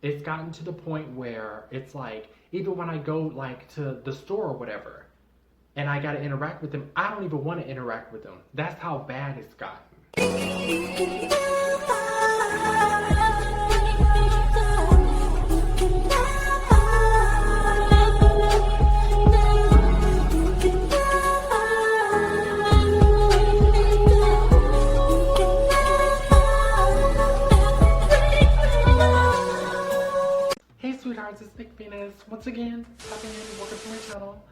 it's gotten to the point where it's like, even when I go like to the store or whatever, and I gotta interact with them, I don't even want to interact with them. That's how bad it's gotten. Hey sweethearts, it's theeNickVenus. Once again, popping in and welcome to my channel.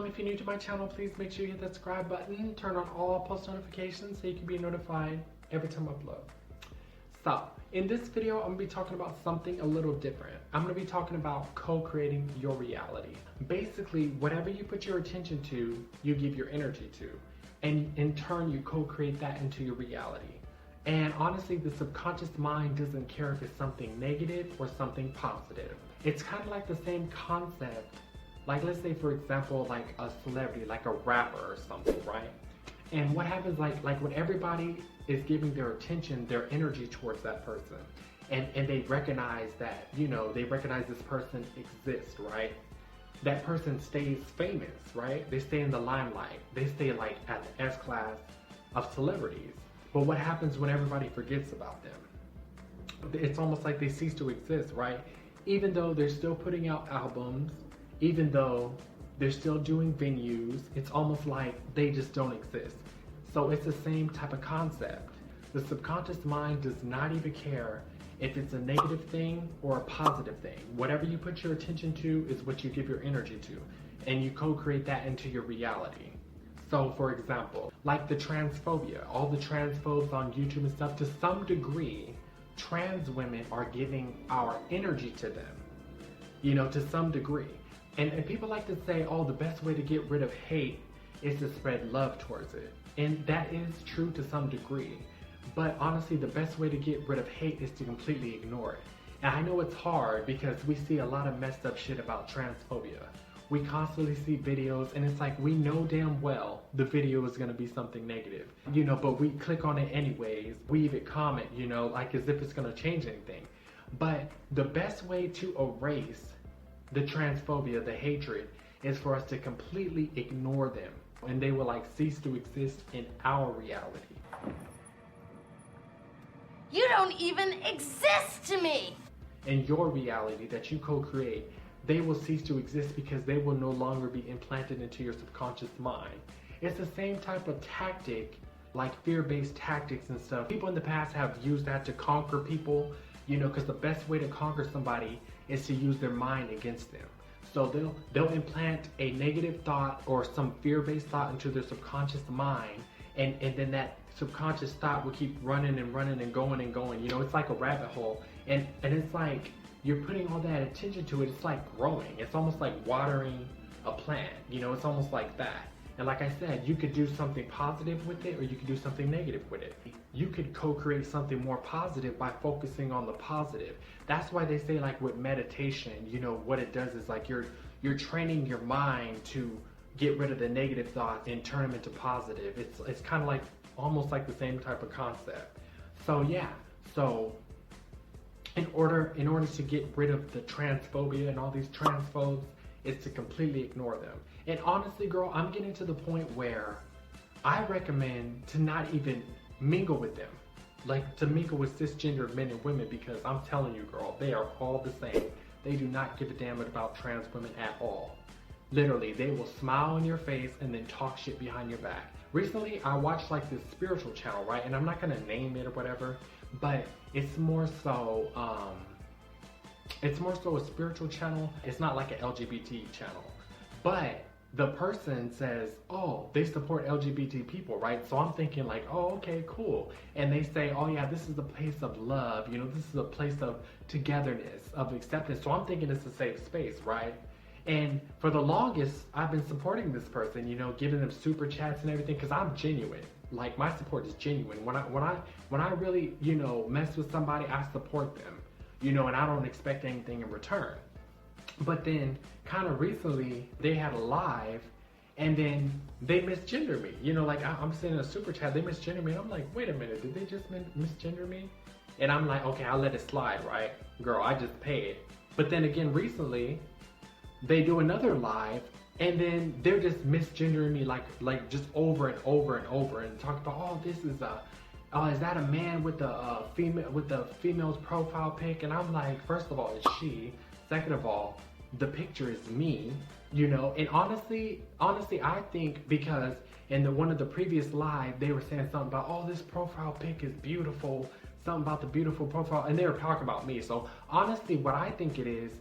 If you're new to my channel, please make sure you hit that subscribe button, turn on all post notifications so you can be notified every time I upload. So, in this video, I'm going to be talking about something a little different. I'm going to be talking about co-creating your reality. Basically, whatever you put your attention to, you give your energy to. And in turn, you co-create that into your reality. And honestly, the subconscious mind doesn't care if it's something negative or something positive. It's kind of like the same concept. Like, let's say, for example, like a celebrity, like a rapper or something, right? And what happens, like when everybody is giving their attention, their energy towards that person, and they recognize that, you know, they recognize this person exists, right? That person stays famous, right? They stay in the limelight. They stay like at the S class of celebrities. But what happens when everybody forgets about them? It's almost like they cease to exist, right? Even though they're still putting out albums, even though they're still doing venues, it's almost like they just don't exist. So it's the same type of concept. The subconscious mind does not even care if it's a negative thing or a positive thing. Whatever you put your attention to is what you give your energy to, and you co-create that into your reality. So for example, like the transphobia, all the transphobes on YouTube and stuff, to some degree, trans women are giving our energy to them, you know, to some degree. And people like to say, oh, the best way to get rid of hate is to spread love towards it. And that is true to some degree. But honestly, the best way to get rid of hate is to completely ignore it. And I know it's hard because we see a lot of messed up shit about transphobia. We constantly see videos and it's like we know damn well the video is going to be something negative, you know, but we click on it anyways. We even comment, you know, like as if it's going to change anything. But the best way to erase the transphobia, the hatred, is for us to completely ignore them, and they will like cease to exist in our reality. You don't even exist to me! In your reality that you co-create, they will cease to exist because they will no longer be implanted into your subconscious mind. It's the same type of tactic, like fear-based tactics and stuff. People in the past have used that to conquer people, you know, because the best way to conquer somebody is to use their mind against them. So they'll implant a negative thought or some fear-based thought into their subconscious mind, and then that subconscious thought will keep running and running and going and going. You know, it's like a rabbit hole, and it's like you're putting all that attention to it. It's like growing. It's almost like watering a plant. You know, it's almost like that. And like I said, you could do something positive with it or you could do something negative with it. You could co-create something more positive by focusing on the positive. That's why they say, like with meditation, you know, what it does is like you're training your mind to get rid of the negative thoughts and turn them into positive. It's kind of like almost like the same type of concept. So yeah, so in order to get rid of the transphobia and all these transphobes, is to completely ignore them. And honestly, girl, I'm getting to the point where I recommend to not even mingle with them. Like to mingle with cisgender men and women, because I'm telling you, girl, they are all the same. They do not give a damn about trans women at all. Literally, they will smile in your face and then talk shit behind your back. Recently, I watched like this spiritual channel, right? And I'm not gonna name it or whatever, but it's more so a spiritual channel. It's not like an LGBT channel. But the person says, oh, they support LGBT people, right? So I'm thinking like, oh, okay, cool. And they say, oh yeah, this is a place of love, you know, this is a place of togetherness, of acceptance. So I'm thinking it's a safe space, right? And for the longest, I've been supporting this person, you know, giving them super chats and everything, because I'm genuine. Like, my support is genuine. When I really, you know, mess with somebody, I support them, you know, and I don't expect anything in return. But then, kind of recently, they had a live, and then they misgender me. You know, like, I'm sending a super chat, they misgender me, and I'm like, wait a minute, did they just misgender me? And I'm like, okay, I'll let it slide, right? Girl, I just paid. But then again, recently, they do another live, and then they're just misgendering me like just over and over and over, and talk about, oh, this is is that a man with the female's profile pic? And I'm like, first of all, it's she. Second of all, the picture is me, you know. And honestly, I think because in one of the previous live, they were saying something about, oh, this profile pic is beautiful, something about the beautiful profile, and they were talking about me. So honestly, what I think it is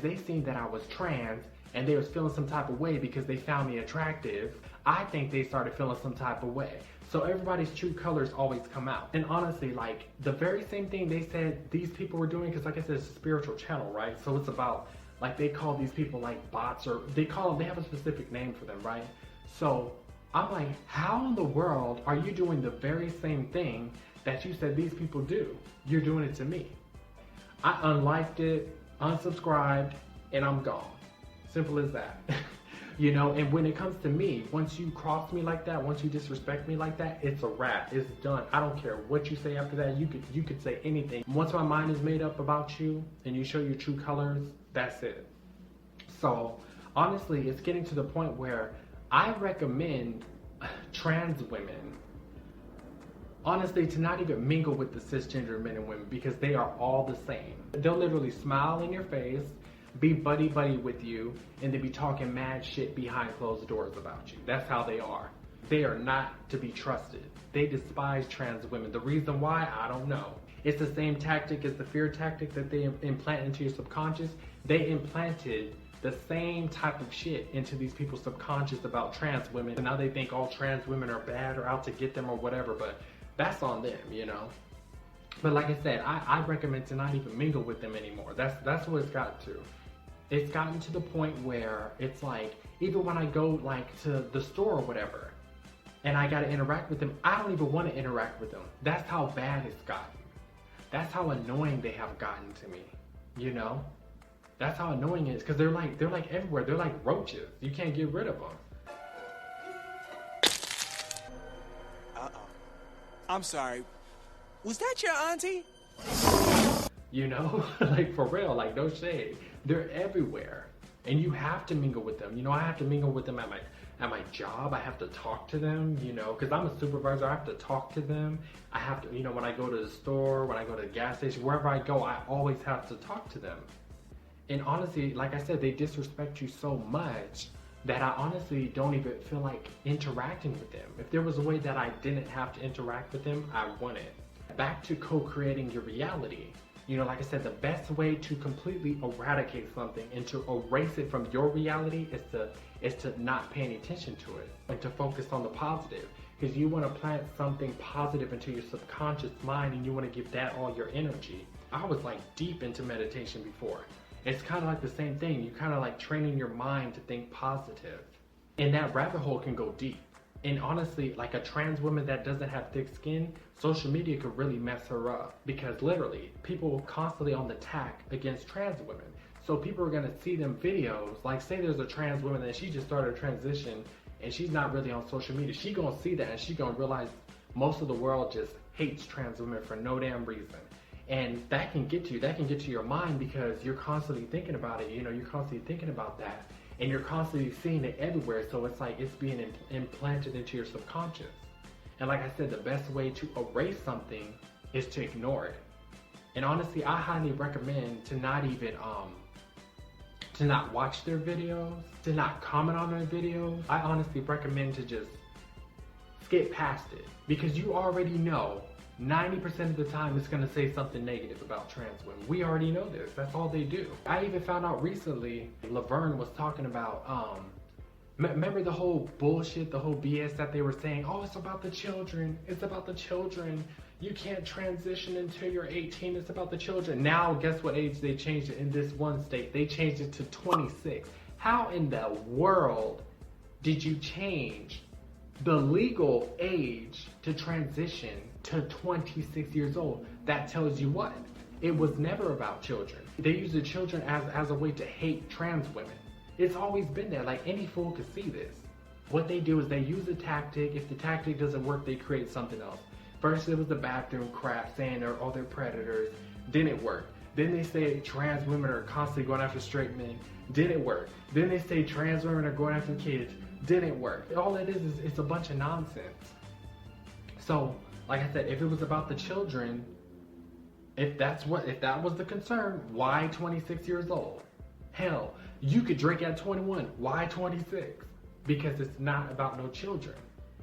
they seen that I was trans, and they was feeling some type of way because they found me attractive. I think they started feeling some type of way. So everybody's true colors always come out. And honestly, like the very same thing they said these people were doing, because like I said, it's a spiritual channel, right? So it's about, like, they call these people like bots, or they have a specific name for them, right? So I'm like, how in the world are you doing the very same thing that you said these people do? You're doing it to me. I unliked it, unsubscribed, and I'm gone. Simple as that. You know, and when it comes to me, once you cross me like that, once you disrespect me like that, it's a wrap. It's done. I don't care what you say after that. You could say anything. Once my mind is made up about you and you show your true colors, that's it. So honestly, it's getting to the point where I recommend trans women, honestly, to not even mingle with the cisgender men and women, because they are all the same. They'll literally smile in your face, be buddy-buddy with you, and they be talking mad shit behind closed doors about you. That's how they are. They are not to be trusted. They despise trans women. The reason why, I don't know. It's the same tactic as the fear tactic that they implant into your subconscious. They implanted the same type of shit into these people's subconscious about trans women. And now they think all trans women are bad or out to get them or whatever, but that's on them, you know? But like I said, I recommend to not even mingle with them anymore. That's what it's got to. It's gotten to the point where it's like, even when I go like to the store or whatever, and I gotta interact with them, I don't even want to interact with them. That's how bad it's gotten. That's how annoying they have gotten to me, you know? That's how annoying it is, because they're like everywhere. They're like roaches. You can't get rid of them. Uh-oh. I'm sorry. Was that your auntie? You know, like for real, like no shade. They're everywhere, and you have to mingle with them. You know, I have to mingle with them at my job. I have to talk to them, you know, because I'm a supervisor. I have to talk to them. I have to, you know, when I go to the store, when I go to the gas station, wherever I go, I always have to talk to them. And honestly, like I said, they disrespect you so much that I honestly don't even feel like interacting with them. If there was a way that I didn't have to interact with them, I want it. Back to co-creating your reality. You know, like I said, the best way to completely eradicate something and to erase it from your reality is to not pay any attention to it and to focus on the positive. Because you want to plant something positive into your subconscious mind, and you want to give that all your energy. I was like deep into meditation before. It's kind of like the same thing. You kind of like training your mind to think positive. And that rabbit hole can go deep. And honestly, like a trans woman that doesn't have thick skin, social media could really mess her up, because literally people are constantly on the attack against trans women. So people are gonna see them videos, like say there's a trans woman that she just started a transition and she's not really on social media. She gonna see that and she gonna realize most of the world just hates trans women for no damn reason. And that can get to you, that can get to your mind, because you're constantly thinking about it, you know, you're constantly thinking about that. And you're constantly seeing it everywhere, so it's like it's being implanted into your subconscious. And like I said, the best way to erase something is to ignore it. And honestly, I highly recommend to not even, to not watch their videos, to not comment on their videos. I honestly recommend to just skip past it, because you already know 90% of the time it's gonna say something negative about trans women. We already know this, that's all they do. I even found out recently, Laverne was talking about, remember the whole bullshit, the whole BS that they were saying, oh, it's about the children, it's about the children. You can't transition until you're 18, it's about the children. Now, guess what age they changed it in this one state? They changed it to 26. How in the world did you change the legal age to transition to 26 years old? That tells you what? It was never about children. They use the children as a way to hate trans women. It's always been there, like any fool could see this. What they do is they use a tactic. If the tactic doesn't work, they create something else. First it was the bathroom crap saying they're predators. Didn't work. Then they say trans women are constantly going after straight men. Didn't work. Then they say trans women are going after kids. Didn't work. All it is it's a bunch of nonsense. So, like I said, if it was about the children, if that was the concern, why 26 years old? Hell, you could drink at 21. Why 26? Because it's not about no children.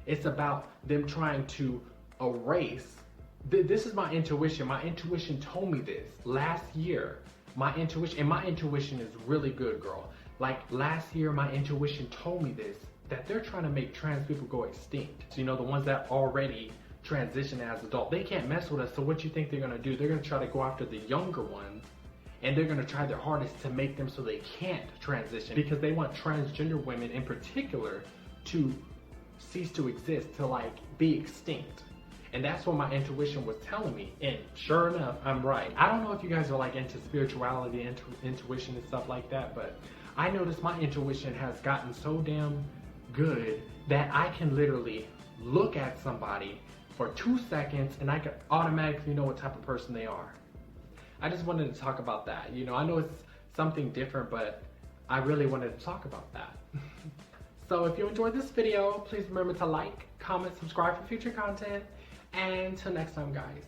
It's about them trying to erase. This is my intuition. My intuition told me this last year. My intuition is really good, girl. Like last year, my intuition told me this, that they're trying to make trans people go extinct. So, you know, the ones that already transition as adults, they can't mess with us. So what you think they're gonna do? They're gonna try to go after the younger ones, and they're gonna try their hardest to make them so they can't transition, because they want transgender women in particular to cease to exist, to like be extinct. And that's what my intuition was telling me. And sure enough, I'm right. I don't know if you guys are like into spirituality, intuition and stuff like that, but I noticed my intuition has gotten so damn good that I can literally look at somebody for 2 seconds and I can automatically know what type of person they are. I just wanted to talk about that. You know, I know it's something different, but I really wanted to talk about that. So if you enjoyed this video, please remember to like, comment, subscribe for future content. And until next time, guys.